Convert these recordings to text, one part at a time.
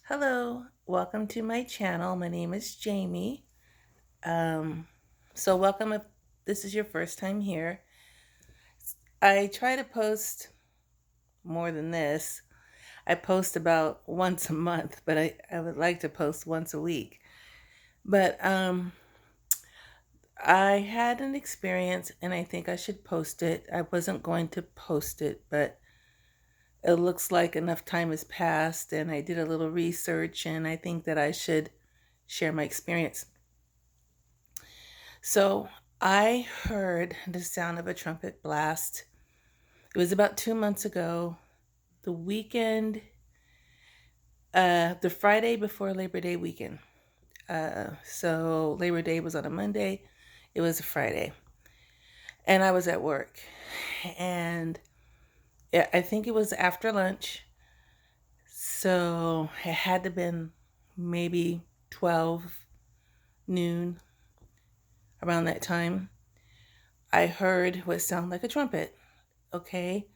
Hello, welcome to my channel. My name is Jamie. So welcome if this is your first time here. I try to post more than this. I post about once a month, but I would like to post once a week. But I had an experience and I think I should post it. I wasn't going to post it, but it looks like enough time has passed and I did a little research and I think that I should share my experience. So I heard the sound of a trumpet blast. It was about 2 months ago, the weekend, the Friday before Labor Day weekend. So Labor Day was on a Monday, it was a Friday. And I was at work. And I think it was after lunch. So it had to have been maybe 12 noon, around that time. I heard what sounded like a trumpet. Okay.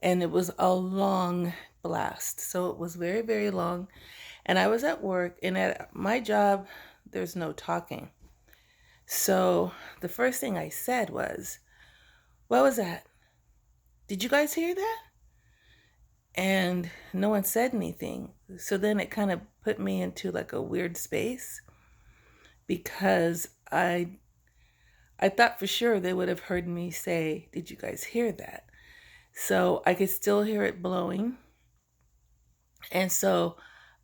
And it was a long blast. So it was very, very long. And I was at work, and at my job, there's no talking. So the first thing I said was, "What was that? Did you guys hear that?" And no one said anything. So then it kind of put me into like a weird space because I thought for sure they would have heard me say, "Did you guys hear that?" So I could still hear it blowing. And so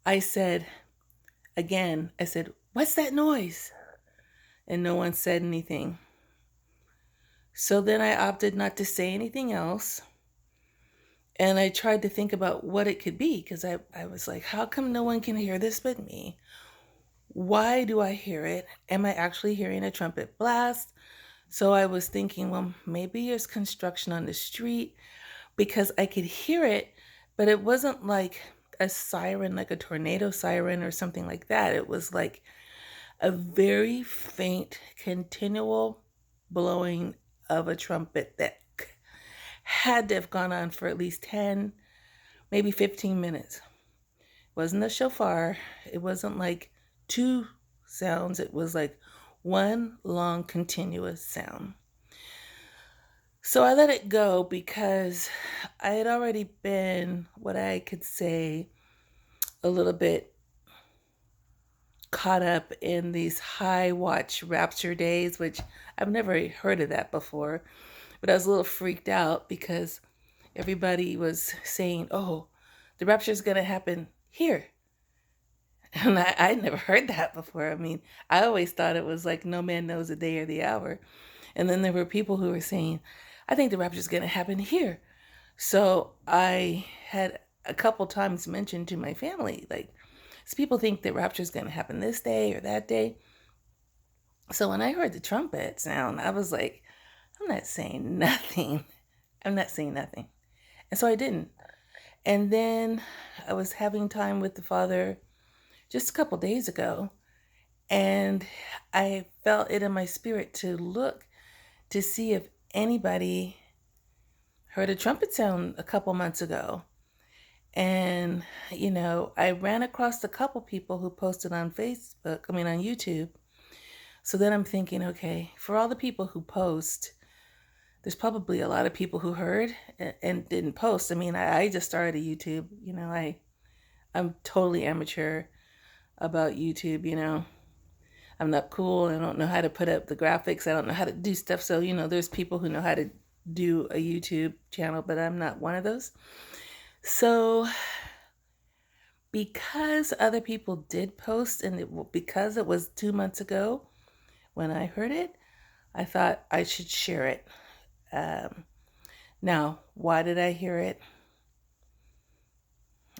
I said, again, I said, "What's that noise?" And no one said anything. So then I opted not to say anything else. And I tried to think about what it could be because I was like, how come no one can hear this but me? Why do I hear it? Am I actually hearing a trumpet blast? So I was thinking, well, maybe there's construction on the street because I could hear it, but it wasn't like a siren, like a tornado siren or something like that. It was like a very faint, continual blowing of a trumpet that had to have gone on for at least 10, maybe 15 minutes. It wasn't a shofar. It wasn't like two sounds. It was like one long, continuous sound. So I let it go because I had already been, what I could say, a little bit caught up in these high watch rapture days, which I've never heard of that before. But I was a little freaked out because everybody was saying, oh, the rapture is going to happen here. And I'd never heard that before. I mean, I always thought it was like no man knows the day or the hour. And then there were people who were saying, I think the rapture is going to happen here. So I had a couple times mentioned to my family, like, so people think the rapture is going to happen this day or that day. So when I heard the trumpet sound, I was like, I'm not saying nothing. I'm not saying nothing. And so I didn't. And then I was having time with the Father just a couple days ago, and I felt it in my spirit to look to see if anybody heard a trumpet sound a couple months ago. And, I ran across a couple people who posted on on YouTube. So then I'm thinking, okay, for all the people who post, there's probably a lot of people who heard and didn't post. I mean, I just started a YouTube, I'm totally amateur about YouTube, I'm not cool. I don't know how to put up the graphics. I don't know how to do stuff. So, there's people who know how to do a YouTube channel, but I'm not one of those. So, because other people did post and because it was 2 months ago when I heard it, I thought I should share it. Now, why did I hear it?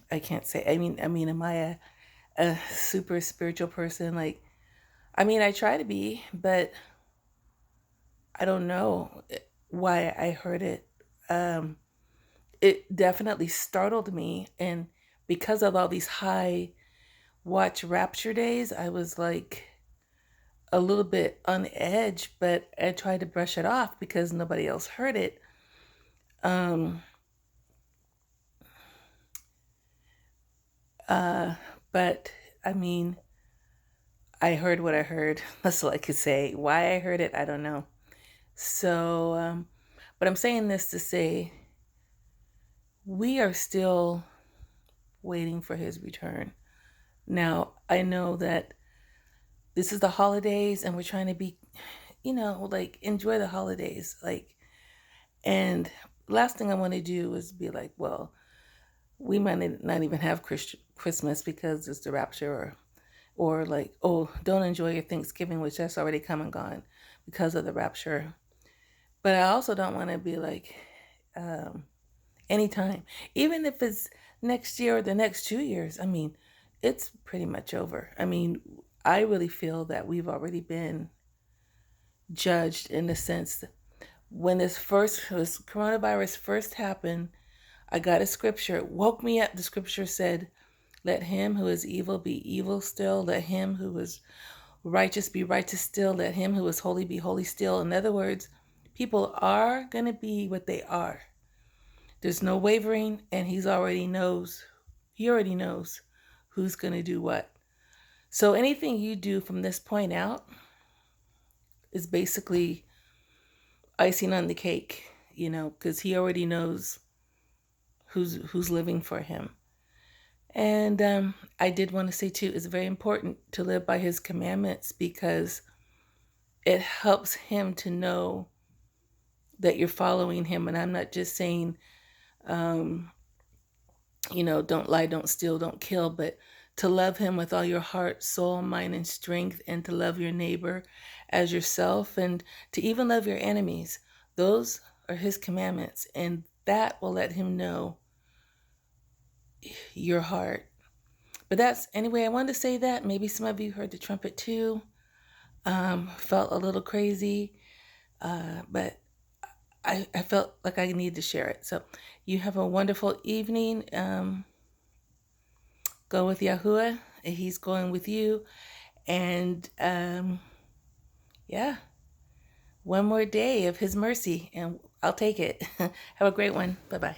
I can't say. Am I a super spiritual person? Like, I try to be, but I don't know why I heard it. It definitely startled me. And because of all these high watch rapture days, I was like a little bit on edge, but I tried to brush it off because nobody else heard it. Um, But I mean, I heard what I heard. That's all I could say. Why I heard it, I don't know. So, but I'm saying this to say we are still waiting for his return. Now, I know that this is the holidays and we're trying to be, like enjoy the holidays. Like, and last thing I want to do is be like, well, we might not even have Christmas because it's the rapture, or like, oh, don't enjoy your Thanksgiving, which that's already come and gone because of the rapture. But I also don't want to be like, anytime, even if it's next year or the next 2 years. I mean, it's pretty much over. I mean, I really feel that we've already been judged in the sense that when this coronavirus first happened, I got a scripture. It woke me up. The scripture said, let him who is evil be evil still. Let him who is righteous be righteous still. Let him who is holy be holy still. In other words, people are going to be what they are. There's no wavering, and he already knows who's going to do what. So anything you do from this point out is basically icing on the cake, because he already knows who's living for him. And I did want to say too, it's very important to live by his commandments because it helps him to know that you're following him. And I'm not just saying, don't lie, don't steal, don't kill, but to love him with all your heart, soul, mind, and strength, and to love your neighbor as yourself, and to even love your enemies. Those are his commandments, and that will let him know your heart. But anyway, I wanted to say that. Maybe some of you heard the trumpet too. Felt a little crazy, but I felt like I needed to share it. So you have a wonderful evening. Go with Yahuwah. He's going with you. And yeah, one more day of his mercy, and I'll take it. Have a great one. Bye-bye.